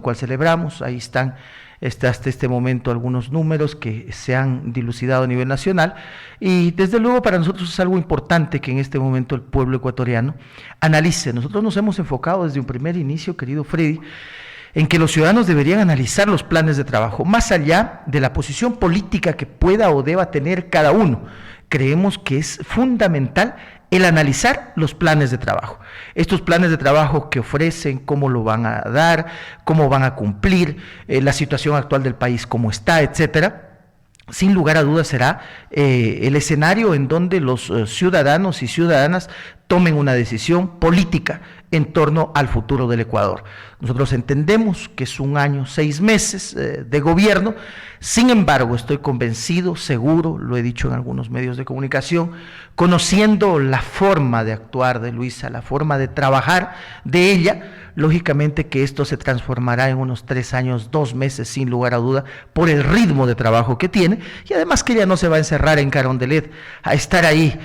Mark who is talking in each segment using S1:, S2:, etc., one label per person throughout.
S1: cual celebramos. Ahí están hasta este momento algunos números que se han dilucidado a nivel nacional, y desde luego para nosotros es algo importante que en este momento el pueblo ecuatoriano analice. Nosotros nos hemos enfocado desde un primer inicio, querido Freddy, en que los ciudadanos deberían analizar los planes de trabajo, más allá de la posición política que pueda o deba tener cada uno. Creemos que es fundamental el analizar los planes de trabajo. Estos planes de trabajo que ofrecen, cómo lo van a dar, cómo van a cumplir, la situación actual del país, cómo está, etcétera. Sin lugar a dudas será el escenario en donde los ciudadanos y ciudadanas tomen una decisión política en torno al futuro del Ecuador. Nosotros entendemos que es un año, 6 meses de gobierno. Sin embargo, estoy convencido, seguro, lo he dicho en algunos medios de comunicación, conociendo la forma de actuar de Luisa, la forma de trabajar de ella, lógicamente que esto se transformará en unos 3 años, 2 meses, sin lugar a duda, por el ritmo de trabajo que tiene, y además que ella no se va a encerrar en Carondelet a estar ahí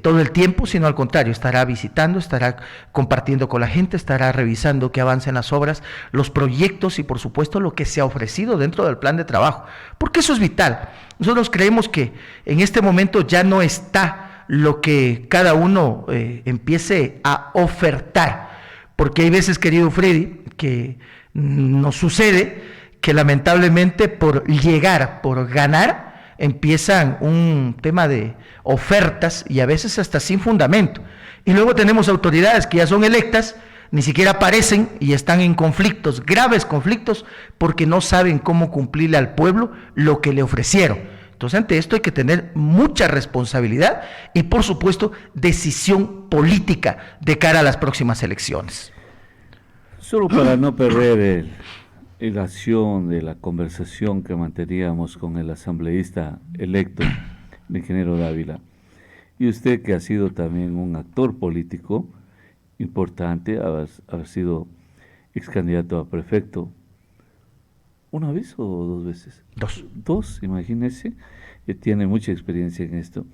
S1: todo el tiempo, sino al contrario, estará visitando, estará compartiendo con la gente, estará revisando que avancen las obras, los proyectos y por supuesto lo que se ha ofrecido dentro del plan de trabajo, porque eso es vital. Nosotros creemos que en este momento ya no está lo que cada uno empiece a ofertar, porque hay veces, querido Freddy, que nos sucede que lamentablemente por llegar, por ganar, empiezan un tema de ofertas y a veces hasta sin fundamento. Y luego tenemos autoridades que ya son electas, ni siquiera aparecen y están en conflictos, graves conflictos, porque no saben cómo cumplirle al pueblo lo que le ofrecieron. Entonces, ante esto hay que tener mucha responsabilidad y, por supuesto, decisión política de cara a las próximas elecciones.
S2: Solo para no perder la acción de la conversación que manteníamos con el asambleísta electo, el ingeniero Dávila, y usted que ha sido también un actor político importante, haber sido ex candidato a prefecto, ¿una vez o 2 veces?
S1: 2.
S2: 2, imagínese, que tiene mucha experiencia en esto.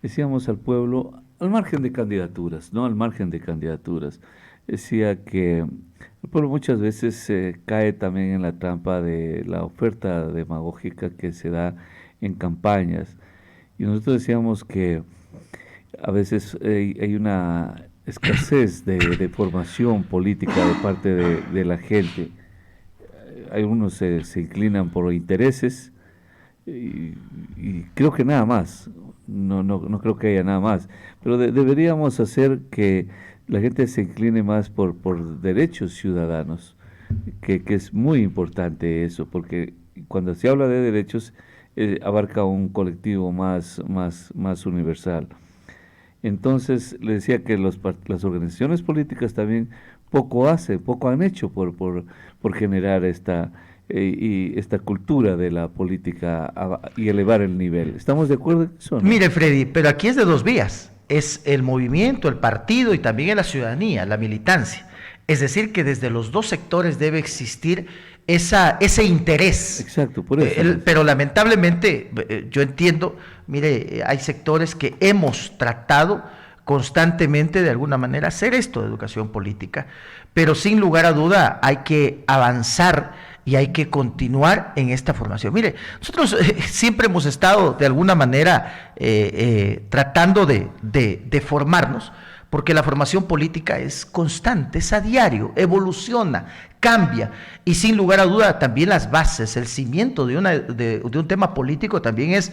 S2: Decíamos al pueblo, al margen de candidaturas, ¿no? Al margen de candidaturas, decía que el pueblo muchas veces cae también en la trampa de la oferta demagógica que se da en campañas. Y nosotros decíamos que a veces hay una escasez de formación política de parte de la gente. Algunos se inclinan por intereses y creo que nada más, no creo que haya nada más, pero deberíamos hacer que la gente se incline más por derechos ciudadanos, que es muy importante eso, porque cuando se habla de derechos abarca un colectivo más universal. Entonces le decía que las organizaciones políticas también poco han hecho por generar esta cultura de la política y elevar el nivel. ¿Estamos de acuerdo en eso, no?
S1: Mire, Freddy, pero aquí es de 2 vías. Es el movimiento, el partido y también la ciudadanía, la militancia. Es decir, que desde los 2 sectores debe existir ese interés.
S2: Exacto, por eso.
S1: Pero lamentablemente, yo entiendo, mire, hay sectores que hemos tratado constantemente de alguna manera hacer esto de educación política, pero sin lugar a duda hay que avanzar y hay que continuar en esta formación. Mire, nosotros siempre hemos estado de alguna manera tratando de formarnos, porque la formación política es constante, es a diario, evoluciona, cambia, y sin lugar a duda también las bases, el cimiento de un tema político también es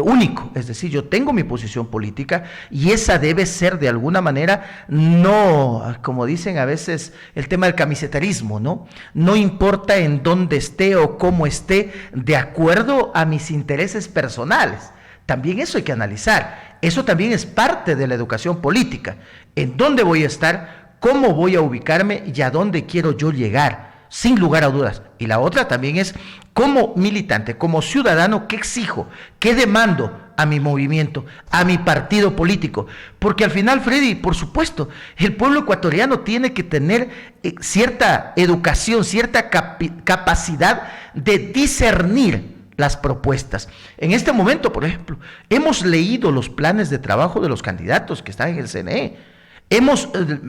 S1: único. Es decir, yo tengo mi posición política y esa debe ser de alguna manera, no, como dicen a veces, el tema del camisetarismo, ¿no? No importa en dónde esté o cómo esté, de acuerdo a mis intereses personales. También eso hay que analizar. Eso también es parte de la educación política. ¿En dónde voy a estar? ¿Cómo voy a ubicarme? ¿Y a dónde quiero yo llegar? Sin lugar a dudas. Y la otra también es, como militante, como ciudadano, ¿qué exijo? ¿Qué demando a mi movimiento, a mi partido político? Porque al final, Freddy, por supuesto, el pueblo ecuatoriano tiene que tener cierta educación, cierta capacidad de discernir las propuestas. En este momento, por ejemplo, hemos leído los planes de trabajo de los candidatos que están en el CNE, hemos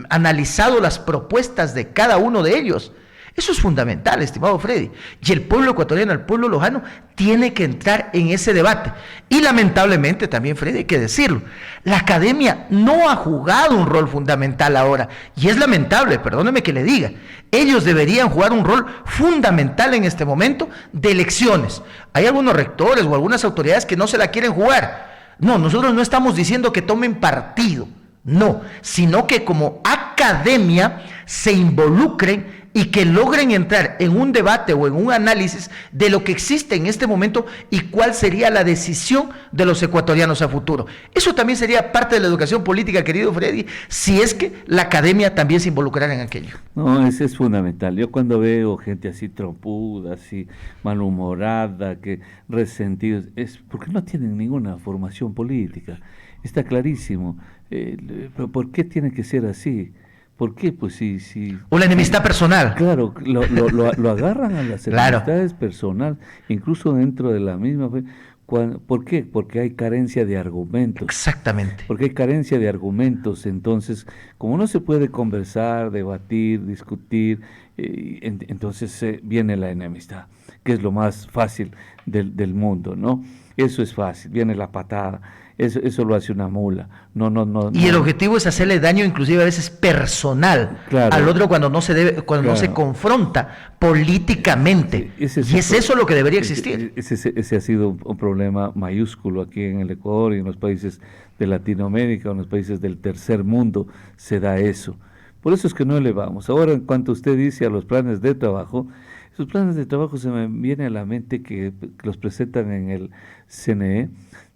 S1: analizado las propuestas de cada uno de ellos. Eso es fundamental, estimado Freddy. Y el pueblo ecuatoriano, el pueblo lojano, tiene que entrar en ese debate. Y lamentablemente también, Freddy, hay que decirlo, la academia no ha jugado un rol fundamental ahora. Y es lamentable, perdóneme que le diga. Ellos deberían jugar un rol fundamental en este momento de elecciones. Hay algunos rectores o algunas autoridades que no se la quieren jugar. No, nosotros no estamos diciendo que tomen partido, no, sino que como academia se involucren y que logren entrar en un debate o en un análisis de lo que existe en este momento y cuál sería la decisión de los ecuatorianos a futuro. Eso también sería parte de la educación política, querido Freddy, si es que la academia también se involucrara en aquello.
S2: No, eso es fundamental. Yo cuando veo gente así trompuda, así malhumorada, que resentidos, es porque no tienen ninguna formación política. Está clarísimo. Pero ¿por qué tiene que ser así? ¿Por qué? Pues sí.
S1: O la enemistad personal.
S2: Claro, lo agarran a las enemistades personal, incluso dentro de la misma fe. ¿Por qué? Porque hay carencia de argumentos.
S1: Exactamente.
S2: Porque hay carencia de argumentos, entonces, como no se puede conversar, debatir, discutir, entonces viene la enemistad, que es lo más fácil del mundo, ¿no? Eso es fácil, viene la patada. Eso lo hace una mula. No.
S1: Y el objetivo es hacerle daño, inclusive a veces personal,
S2: claro,
S1: al otro cuando no se debe, cuando no se confronta políticamente. Y es eso lo que debería existir.
S2: Ese ha sido un problema mayúsculo aquí en el Ecuador y en los países de Latinoamérica, en los países del tercer mundo, se da eso. Por eso es que no elevamos. Ahora, en cuanto usted dice a los planes de trabajo, esos planes de trabajo se me viene a la mente que los presentan en el CNE.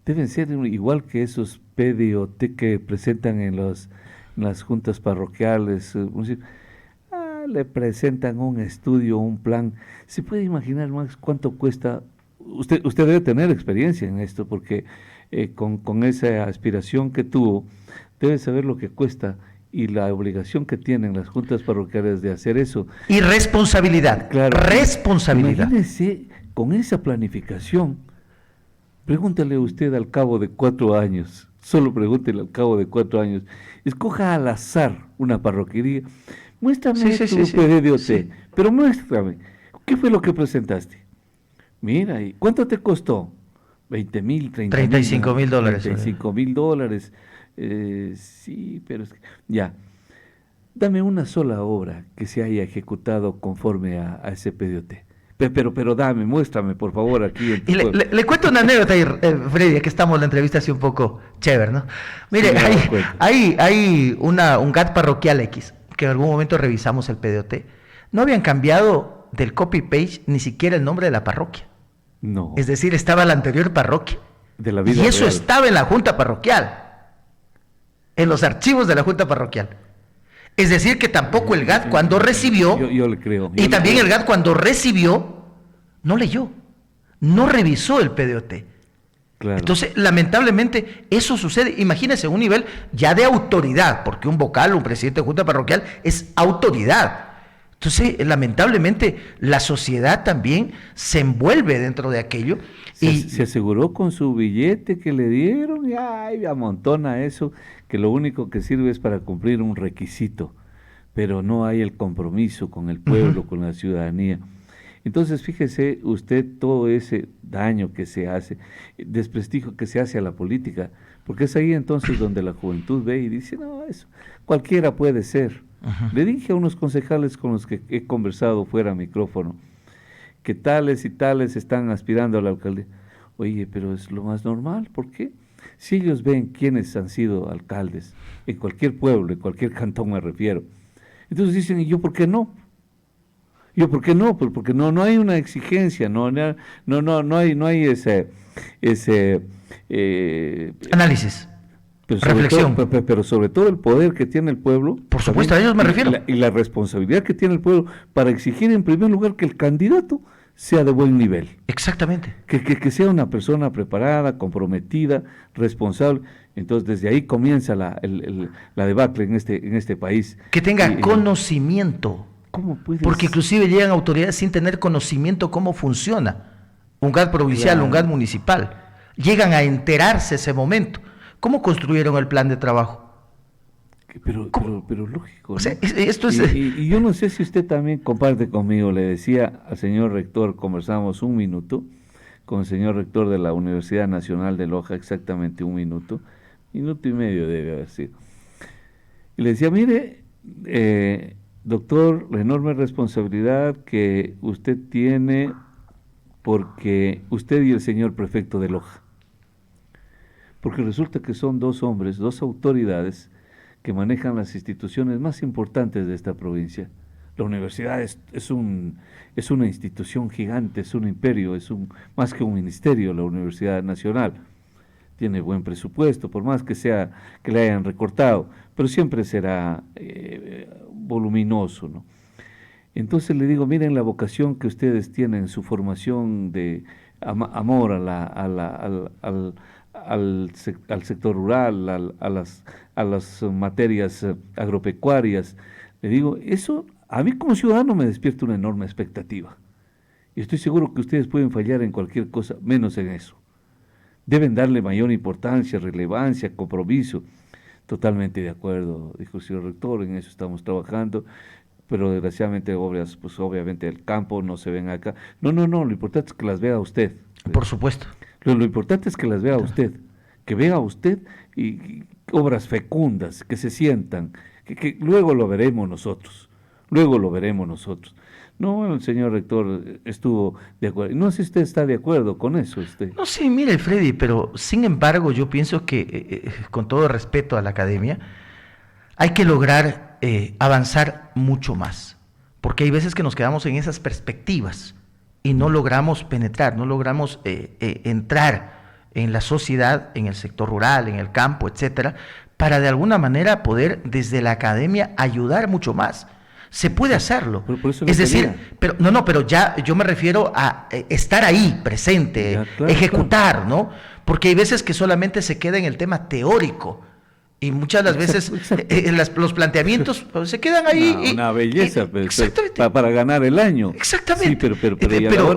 S2: Deben ser igual que esos PDOT que presentan en las juntas parroquiales. Le presentan un estudio, un plan. ¿Se puede imaginar más cuánto cuesta? Usted debe tener experiencia en esto, porque con esa aspiración que tuvo, debe saber lo que cuesta y la obligación que tienen las juntas parroquiales de hacer eso.
S1: Y responsabilidad.
S2: Claro.
S1: Responsabilidad.
S2: Imagínese con esa planificación. Pregúntale usted al cabo de 4 años, solo pregúntele al cabo de 4 años, escoja al azar una parroquería, muéstrame tu PDOT, pero muéstrame, ¿qué fue lo que presentaste? Mira, ¿y cuánto te costó? 20,000,
S1: 35,000 dólares.
S2: 35,000 dólares, sí, pero es que, ya, dame una sola obra que se haya ejecutado conforme a ese PDOT. Pero dame, muéstrame, por favor, aquí.
S1: Y le cuento una anécdota ahí, Freddy, que estamos en la entrevista así un poco chévere, ¿no? Mire, sí, hay un GAT parroquial X, que en algún momento revisamos el PDOT. No habían cambiado del copy-page ni siquiera el nombre de la parroquia.
S2: No.
S1: Es decir, estaba la anterior parroquia.
S2: De la vida
S1: y eso
S2: real.
S1: Estaba en la junta parroquial, en los archivos de la junta parroquial. Es decir, que tampoco el GAT cuando recibió,
S2: yo le creo.
S1: Y también el GAT cuando recibió, no leyó, no revisó el PDOT.
S2: Claro.
S1: Entonces, lamentablemente, eso sucede, imagínense, un nivel ya de autoridad, porque un vocal, un presidente de junta parroquial es autoridad. Entonces, lamentablemente, la sociedad también se envuelve dentro de aquello.
S2: Se aseguró con su billete que le dieron y amontona eso, que lo único que sirve es para cumplir un requisito, pero no hay el compromiso con el pueblo, con la ciudadanía. Entonces, fíjese usted todo ese daño que se hace, desprestigio que se hace a la política, porque es ahí entonces donde la juventud ve y dice, no, eso cualquiera puede ser. Le dije a unos concejales con los que he conversado fuera de micrófono, que tales y tales están aspirando a la alcaldía. Oye, pero es lo más normal, ¿por qué? Si ellos ven quiénes han sido alcaldes, en cualquier pueblo, en cualquier cantón me refiero, entonces dicen, ¿y yo por qué no? ¿Yo por qué no? Porque no hay una exigencia, no hay ese
S1: análisis.
S2: Reflexión. Pero sobre todo el poder que tiene el pueblo.
S1: Por supuesto, a ellos me refiero.
S2: Y la responsabilidad que tiene el pueblo para exigir en primer lugar que el candidato sea de buen nivel.
S1: Exactamente.
S2: Que sea una persona preparada, comprometida, responsable. Entonces desde ahí comienza la debacle en este país.
S1: Que tenga conocimiento.
S2: ¿Cómo puedes?
S1: Porque inclusive llegan autoridades sin tener conocimiento cómo funciona un GAT provincial, claro, un GAT municipal. Llegan a enterarse ese momento. ¿Cómo construyeron el plan de trabajo?
S2: Pero lógico, ¿no?
S1: O sea, esto es...
S2: Y yo no sé si usted también comparte conmigo, le decía al señor rector, conversamos un minuto con el señor rector de la Universidad Nacional de Loja, exactamente un minuto y medio debe haber sido. Y le decía, mire, doctor, la enorme responsabilidad que usted tiene porque usted y el señor prefecto de Loja, porque resulta que son dos hombres, dos autoridades que manejan las instituciones más importantes de esta provincia. La universidad es una institución gigante, es un imperio, más que un ministerio, la Universidad Nacional. Tiene buen presupuesto, por más que sea que le hayan recortado, pero siempre será voluminoso, ¿no? Entonces le digo, miren la vocación que ustedes tienen, su formación de amor al sector rural, a las materias agropecuarias. Le digo, eso a mí como ciudadano me despierta una enorme expectativa. Y estoy seguro que ustedes pueden fallar en cualquier cosa, menos en eso. Deben darle mayor importancia, relevancia, compromiso. Totalmente de acuerdo, dijo el señor rector, en eso estamos trabajando, pero desgraciadamente obras, pues obviamente el campo no se ven acá. No, lo importante es que las vea usted.
S1: Por supuesto.
S2: Lo importante es que las vea usted, que vea usted y obras fecundas, que se sientan, que luego lo veremos nosotros, No, el señor rector estuvo de acuerdo. No sé si usted está de acuerdo con eso.
S1: No sé, mire, Freddy, pero sin embargo yo pienso que, con todo respeto a la academia, hay que lograr avanzar mucho más, porque hay veces que nos quedamos en esas perspectivas y no logramos penetrar, no logramos entrar en la sociedad, en el sector rural, en el campo, etcétera, para de alguna manera poder desde la academia ayudar mucho más. Se puede hacerlo. Es decir, pero ya yo me refiero a estar ahí, presente, ya, claro, ejecutar, claro, ¿no? Porque hay veces que solamente se queda en el tema teórico. Y muchas de las veces los planteamientos pues, se quedan ahí.
S2: Una belleza para ganar el año.
S1: Exactamente. Sí,
S2: pero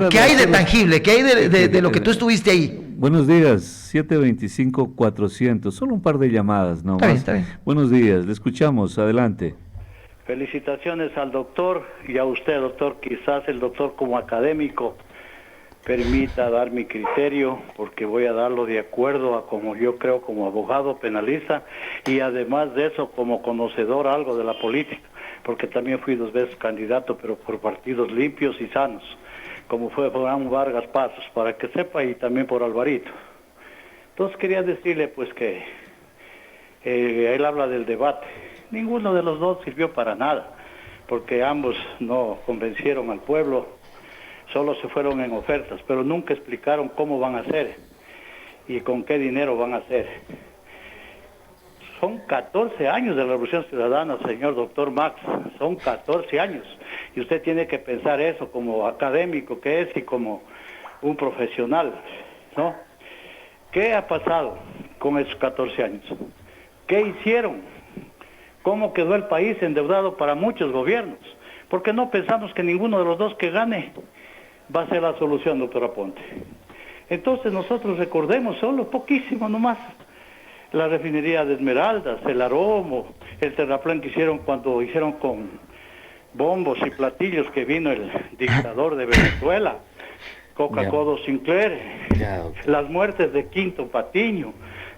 S1: ¿qué hay de tangible? ¿Qué hay de lo que tú estuviste ahí?
S2: Buenos días, 725-400. Solo un par de llamadas, ¿no?
S1: Está bien.
S2: Buenos días, le escuchamos. Adelante.
S3: Felicitaciones al doctor y a usted, doctor. Quizás el doctor como académico permita dar mi criterio, porque voy a darlo de acuerdo a como yo creo como abogado penalista y además de eso como conocedor algo de la política, porque también fui 2 veces candidato, pero por partidos limpios y sanos, como fue Abraham Vargas Pasos, para que sepa, y también por Alvarito. Entonces quería decirle pues que él habla del debate. Ninguno de los dos sirvió para nada, porque ambos no convencieron al pueblo, solo se fueron en ofertas, pero nunca explicaron cómo van a hacer y con qué dinero van a hacer. Son 14 años de la Revolución Ciudadana, señor doctor Max, son 14 años, y usted tiene que pensar eso como académico que es y como un profesional, ¿no? ¿Qué ha pasado con esos 14 años? ¿Qué hicieron? ¿Cómo quedó el país endeudado para muchos gobiernos? Porque no pensamos que ninguno de los dos que gane va a ser la solución, doctor Aponte. Entonces nosotros recordemos solo poquísimo nomás la refinería de Esmeraldas, el Aromo, el terraplén que hicieron cuando hicieron con bombos y platillos que vino el dictador de Venezuela, Coca-Cola Sinclair, las muertes de Quinto Patiño,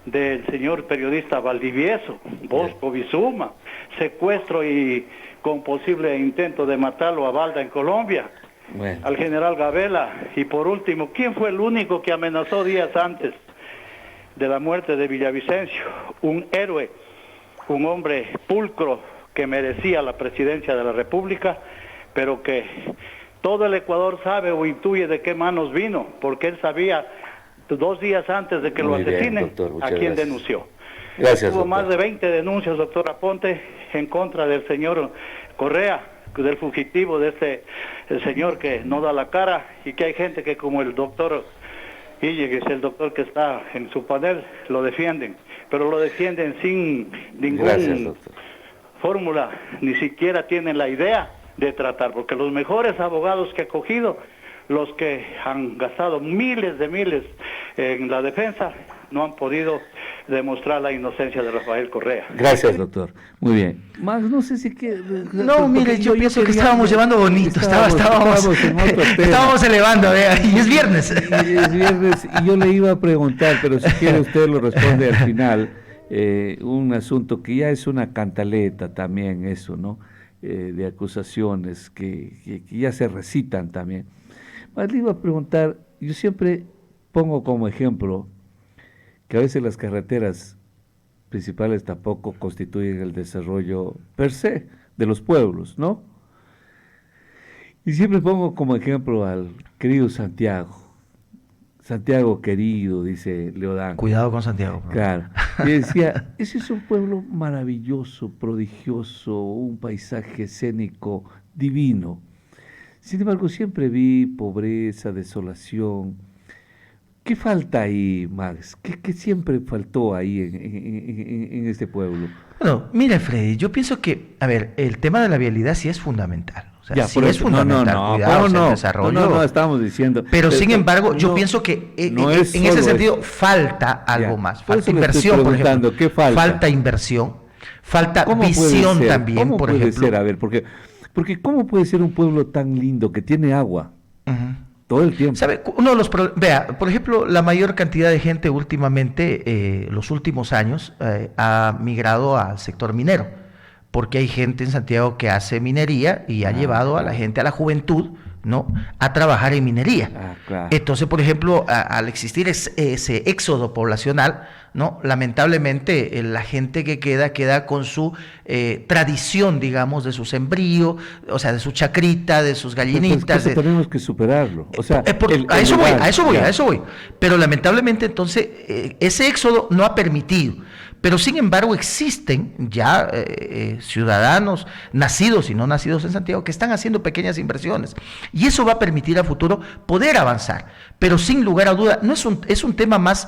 S3: del señor periodista Valdivieso, Bosco Bizuma, secuestro y con posible intento de matarlo a Balda en Colombia, al general Gabela, y por último, ¿quién fue el único que amenazó días antes de la muerte de Villavicencio? Un héroe, un hombre pulcro que merecía la presidencia de la República, pero que todo el Ecuador sabe o intuye de qué manos vino, porque él sabía 2 días antes de que lo asesinen a quién denunció.
S2: Gracias,
S3: Hubo más de 20 denuncias, doctor Aponte, en contra del señor Correa, del fugitivo de el señor que no da la cara, y que hay gente que como el doctor Illegues, el doctor que está en su panel, lo defienden, pero lo defienden sin ninguna fórmula, ni siquiera tienen la idea de tratar, porque los mejores abogados que ha cogido, los que han gastado miles de miles en la defensa, no han podido demostrar la inocencia de Rafael Correa.
S2: Gracias, doctor. Muy bien. Max, no sé si que...
S1: No, mire, yo pienso que estábamos llevando bonito, estábamos elevando, y es viernes.
S2: Y es viernes, y yo le iba a preguntar, pero si quiere usted lo responde al final, un asunto que ya es una cantaleta también, eso, ¿no? De acusaciones que ya se recitan también. Más le iba a preguntar, yo siempre pongo como ejemplo que a veces las carreteras principales tampoco constituyen el desarrollo per se de los pueblos, ¿no? Y siempre pongo como ejemplo al querido Santiago. Santiago querido, dice Leodán.
S1: Cuidado con Santiago.
S2: Claro. Y decía, ese es un pueblo maravilloso, prodigioso, un paisaje escénico divino. Sin embargo, siempre vi pobreza, desolación. ¿Qué falta ahí, Max? ¿Qué siempre faltó ahí en este pueblo?
S1: Bueno, mira, Freddy, yo pienso que, a ver, el tema de la vialidad sí es fundamental. O sea,
S2: ya,
S1: sí es fundamental, cuidado, el desarrollo.
S2: No, estamos diciendo.
S1: Pero sin embargo, yo pienso que en ese sentido falta algo más. Falta inversión, por ejemplo.
S2: ¿Qué falta?
S1: Falta inversión, falta visión también, por ejemplo.
S2: ¿Cómo puede ser? A ver, porque ¿cómo puede ser un pueblo tan lindo que tiene agua? Todo el tiempo. ¿Sabe?
S1: Uno de los vea, por ejemplo, la mayor cantidad de gente últimamente, los últimos años, ha migrado al sector minero, porque hay gente en Santiago que hace minería y ha llevado a la gente, a la juventud, ¿no?, a trabajar en minería.
S2: Claro.
S1: Entonces, por ejemplo, al existir ese éxodo poblacional, ¿no?, lamentablemente la gente que queda con su tradición, digamos, de su sembrío, o sea, de su chacrita, de sus gallinitas.
S2: Eso tenemos que superarlo. O sea,
S1: a eso voy. Pero lamentablemente entonces ese éxodo no ha permitido. Pero sin embargo existen ya ciudadanos nacidos y no nacidos en Santiago que están haciendo pequeñas inversiones y eso va a permitir a futuro poder avanzar, pero sin lugar a duda no es un tema más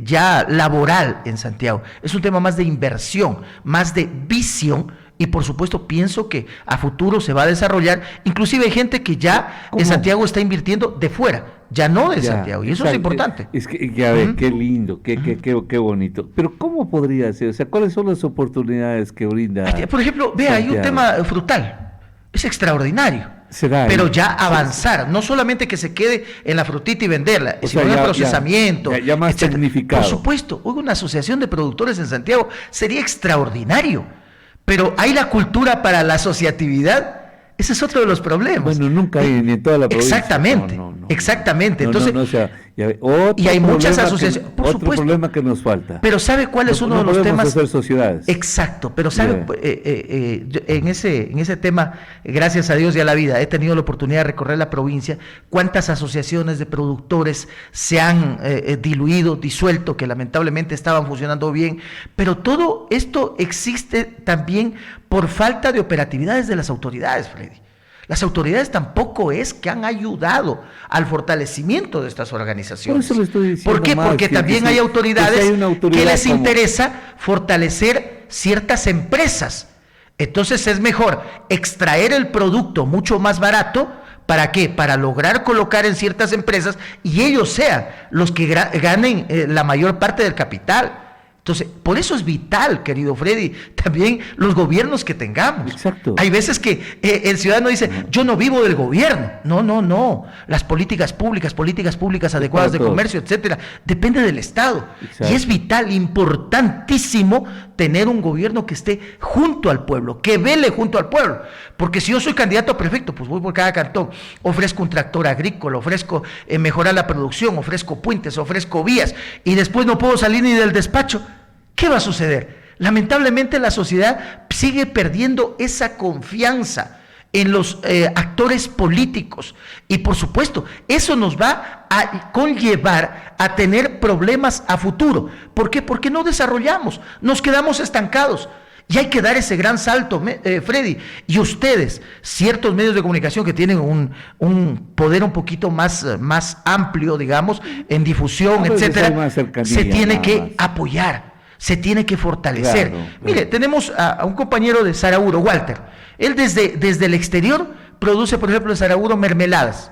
S1: ya laboral en Santiago, es un tema más de inversión, más de visión. Y por supuesto pienso que a futuro se va a desarrollar, inclusive hay gente que ya en Santiago está invirtiendo de fuera, ya no de Santiago, y eso es importante.
S2: Es que ya ve, qué lindo, qué bonito. Pero ¿cómo podría ser? O sea, ¿cuáles son las oportunidades que brinda?
S1: Por ejemplo, vea, hay un tema frutal, es extraordinario. Pero ya avanzar, no solamente que se quede en la frutita y venderla, sino en el procesamiento.
S2: Ya más tecnificado.
S1: Por supuesto, hoy una asociación de productores en Santiago sería extraordinario. Pero hay la cultura para la asociatividad, ese es otro de los problemas.
S2: Bueno, nunca hay ni en toda la provincia.
S1: Exactamente. Entonces,
S2: y hay muchas asociaciones.
S1: Por supuesto.
S2: Otro problema que nos falta.
S1: Pero ¿sabe cuál es uno de los temas?
S2: Hacer sociedades.
S1: Exacto, pero ¿sabe? En ese tema, gracias a Dios y a la vida, he tenido la oportunidad de recorrer la provincia. ¿Cuántas asociaciones de productores se han diluido, disuelto, que lamentablemente estaban funcionando bien? Pero todo esto existe también por falta de operatividades de las autoridades, Freddy. Las autoridades tampoco es que han ayudado al fortalecimiento de estas organizaciones.
S2: Por eso le estoy diciendo.
S1: ¿Por qué? Porque también hay autoridades que les interesa fortalecer ciertas empresas. Entonces es mejor extraer el producto mucho más barato. ¿Para qué? Para lograr colocar en ciertas empresas y ellos sean los que ganen la mayor parte del capital. Entonces, por eso es vital, querido Freddy, también los gobiernos que tengamos.
S2: Exacto.
S1: Hay veces que el ciudadano dice, yo no vivo del gobierno. No. Las políticas públicas adecuadas de comercio, etcétera, depende del Estado. Exacto. Y es vital, importantísimo tener un gobierno que esté junto al pueblo, que vele junto al pueblo. Porque si yo soy candidato a prefecto, pues voy por cada cantón, ofrezco un tractor agrícola, ofrezco mejorar la producción, ofrezco puentes, ofrezco vías, y después no puedo salir ni del despacho. ¿Qué va a suceder? Lamentablemente la sociedad sigue perdiendo esa confianza en los actores políticos y por supuesto eso nos va a conllevar a tener problemas a futuro. ¿Por qué? Porque no desarrollamos, nos quedamos estancados. Y hay que dar ese gran salto, Freddy. Y ustedes, ciertos medios de comunicación que tienen un poder un poquito más amplio, digamos, en difusión, etcétera, se tiene que apoyar. Se tiene que fortalecer. Claro. Mire, tenemos a un compañero de Saraguro, Walter. Él desde el exterior produce, por ejemplo, en Saraguro mermeladas.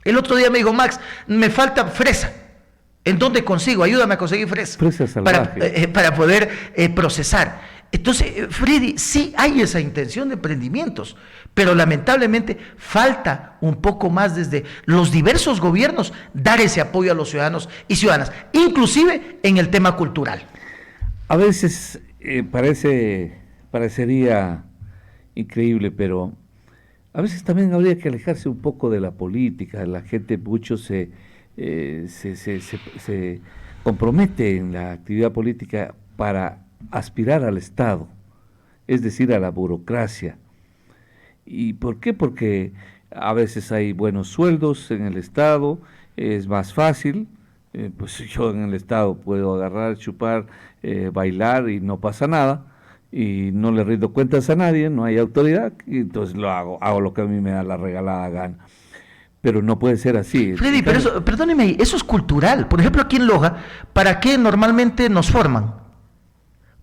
S1: El otro día me dijo, Max, me falta fresa. ¿En dónde consigo? Ayúdame a conseguir fresa.
S2: Fresa salvaje.
S1: Para poder procesar. Entonces, Freddy, sí hay esa intención de emprendimientos, pero lamentablemente falta un poco más desde los diversos gobiernos dar ese apoyo a los ciudadanos y ciudadanas, inclusive en el tema cultural.
S2: A veces parecería increíble, pero a veces también habría que alejarse un poco de la política. La gente mucho se compromete en la actividad política para aspirar al Estado, es decir, a la burocracia. ¿Y por qué? Porque a veces hay buenos sueldos en el Estado, es más fácil, pues yo en el Estado puedo agarrar, chupar, bailar y no pasa nada, y no le rindo cuentas a nadie, no hay autoridad, y entonces hago lo que a mí me da la regalada gana. Pero no puede ser así.
S1: Freddy, pero eso, perdóneme, eso es cultural. Por ejemplo, aquí en Loja, ¿para qué normalmente nos forman?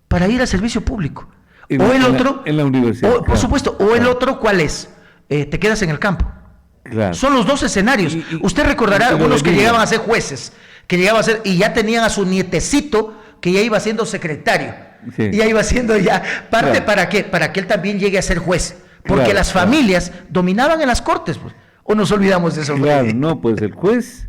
S1: Para ir al servicio público. En
S2: la universidad.
S1: Por supuesto, el otro, ¿cuál es? Te quedas en el campo.
S2: Claro.
S1: Son los dos escenarios. Usted recordará algunos que llegaban a ser jueces, y ya tenían a su nietecito que ya iba siendo secretario. Sí. Ya iba siendo ya parte, claro. ¿Para qué? Para que él también llegue a ser juez. Porque las familias dominaban en las cortes, pues. ¿O nos olvidamos de eso?
S2: Claro, no, pues el juez,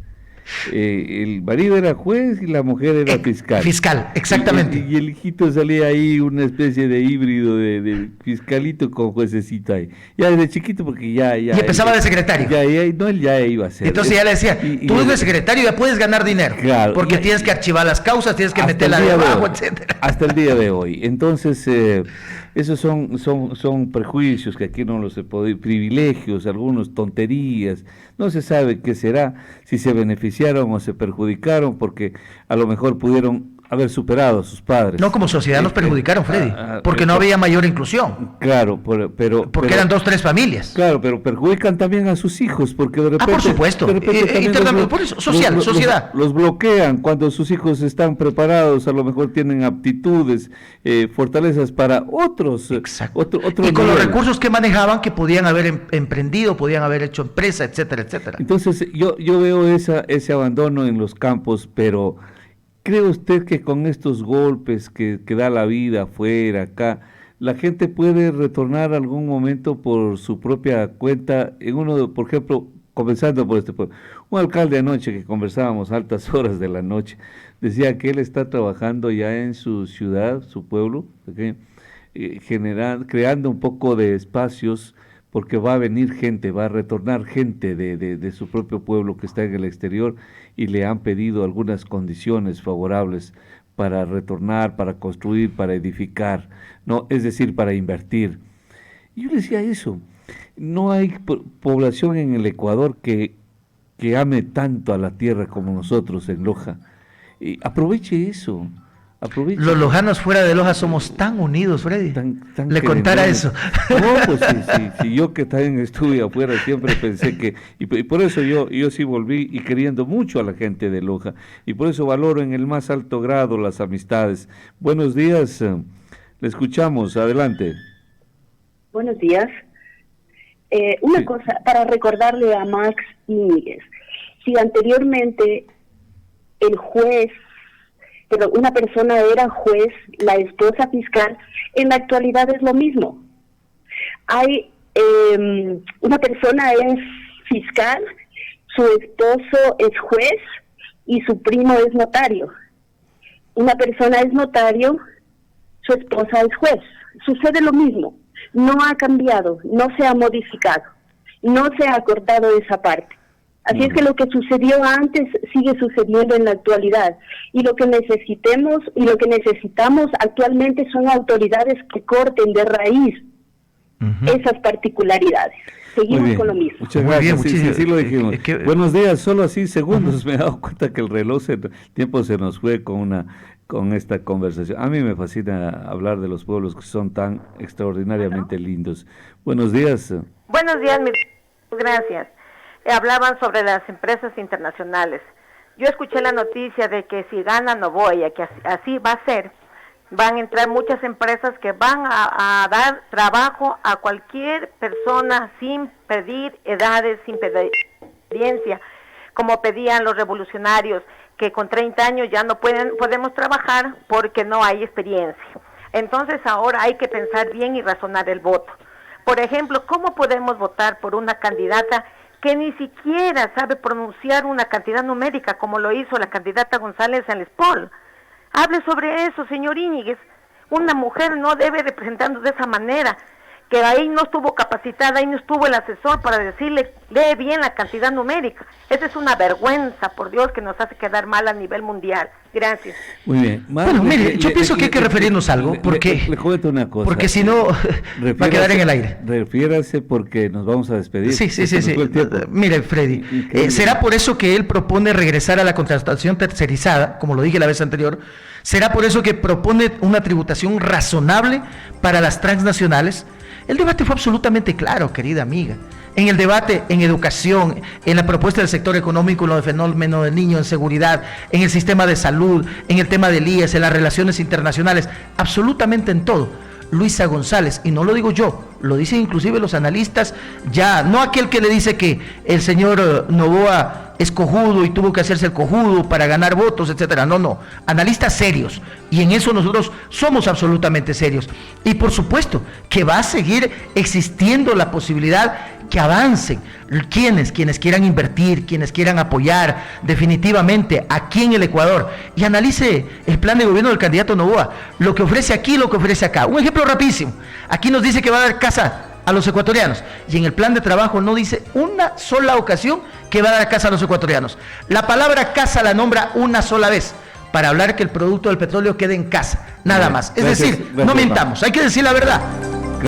S2: el marido era juez y la mujer era fiscal.
S1: Fiscal, exactamente.
S2: Y el hijito salía ahí una especie de híbrido de fiscalito con juececita ahí. Ya desde chiquito porque ya...
S1: Y empezaba de secretario.
S2: Él ya iba a ser.
S1: Entonces ya le decía, tú eres secretario y ya puedes ganar dinero.
S2: Claro.
S1: Porque tienes que archivar las causas, tienes que meterla debajo, etcétera.
S2: Hasta el día de hoy. Entonces... esos son prejuicios que aquí no los se puede, privilegios, algunos tonterías, no se sabe qué será, si se beneficiaron o se perjudicaron, porque a lo mejor pudieron haber superado a sus padres.
S1: No, como sociedad nos perjudicaron, Freddy, porque no había mayor inclusión.
S2: Claro,
S1: porque eran 2, 3 familias.
S2: Claro, pero perjudican también a sus hijos, porque de repente...
S1: por supuesto, por eso, sociedad.
S2: Los bloquean cuando sus hijos están preparados, a lo mejor tienen aptitudes, fortalezas para otros.
S1: Exacto.
S2: Otro
S1: y con
S2: nivel.
S1: los recursos que manejaban, que podían haber emprendido, podían haber hecho empresa, etcétera, etcétera.
S2: Entonces, yo veo ese abandono en los campos, pero... ¿Cree usted que con estos golpes que da la vida afuera, acá, la gente puede retornar algún momento por su propia cuenta? Por ejemplo, comenzando por este pueblo, un alcalde anoche que conversábamos a altas horas de la noche, decía que él está trabajando ya en su ciudad, su pueblo, creando un poco de espacios, porque va a venir gente, va a retornar gente de su propio pueblo que está en el exterior y le han pedido algunas condiciones favorables para retornar, para construir, para edificar, ¿no? Es decir, para invertir. Y yo le decía eso, no hay población en el Ecuador que ame tanto a la tierra como nosotros en Loja. Aproveche eso.
S1: Los lojanos fuera de Loja somos tan unidos, Freddy. Le contara eso.
S2: No, pues sí, yo que también estuve afuera siempre pensé que, y por eso yo sí volví y queriendo mucho a la gente de Loja, y por eso valoro en el más alto grado las amistades. Buenos días, le escuchamos, adelante.
S4: Buenos días. Una cosa, para recordarle a Max Íñiguez, si anteriormente el juez, pero una persona era juez, la esposa fiscal, en la actualidad es lo mismo. Hay una persona es fiscal, su esposo es juez y su primo es notario. Una persona es notario, su esposa es juez. Sucede lo mismo, no ha cambiado, no se ha modificado, no se ha acordado esa parte. Así es que lo que sucedió antes sigue sucediendo en la actualidad, y lo que necesitamos actualmente son autoridades que corten de raíz esas particularidades. Seguimos con lo mismo.
S2: Muchas gracias. Sí, lo dijimos. Buenos días, solo así segundos. Me he dado cuenta que el tiempo se nos fue con esta conversación. A mí me fascina hablar de los pueblos que son tan extraordinariamente lindos. Buenos días.
S5: Buenos días, gracias. Hablaban sobre las empresas internacionales. Yo escuché la noticia de que si gana Novoya, que así va a ser, van a entrar muchas empresas que van a dar trabajo a cualquier persona sin pedir edades, sin pedir experiencia. como pedían los revolucionarios, que con 30 años ya no podemos trabajar porque no hay experiencia. Entonces ahora hay que pensar bien y razonar el voto. Por ejemplo, ¿cómo podemos votar por una candidata que ni siquiera sabe pronunciar una cantidad numérica, como lo hizo la candidata González en el SPOL? Hable sobre eso, señor Íñiguez. Una mujer no debe representarnos de esa manera, que ahí no estuvo capacitada, ahí no estuvo el asesor para decirle, lee bien la cantidad numérica. Esa es una vergüenza, por Dios, que nos hace quedar mal a nivel mundial. Gracias.
S2: Muy bien.
S1: Bueno, mire, yo pienso que hay que referirnos a algo, porque
S2: le comento una cosa.
S1: Porque si no, va a quedar en el aire.
S2: Refiérase porque nos vamos a despedir.
S1: Sí. Mire, Freddy, ¿será por eso que él propone regresar a la contratación tercerizada, como lo dije la vez anterior? ¿Será por eso que propone una tributación razonable para las transnacionales? El debate fue absolutamente claro, querida amiga. En el debate, en educación, en la propuesta del sector económico, en lo de fenómeno del niño, en seguridad, en el sistema de salud, en el tema del IES, en las relaciones internacionales, absolutamente en todo. Luisa González, y no lo digo yo, lo dicen inclusive los analistas, ya, no aquel que le dice que el señor Noboa es cojudo y tuvo que hacerse el cojudo para ganar votos, etcétera. No, analistas serios, y en eso nosotros somos absolutamente serios. Y por supuesto que va a seguir existiendo la posibilidad que avancen quienes quieran invertir, quienes quieran apoyar definitivamente aquí en el Ecuador, y analice el plan de gobierno del candidato Noboa, lo que ofrece aquí, lo que ofrece acá. Un ejemplo rapidísimo: aquí nos dice que va a dar casa a los ecuatorianos, y en el plan de trabajo no dice una sola ocasión que va a dar casa a los ecuatorianos. La palabra casa la nombra una sola vez, para hablar que el producto del petróleo quede en casa, nada más. Es decir, no mintamos, hay que decir la verdad.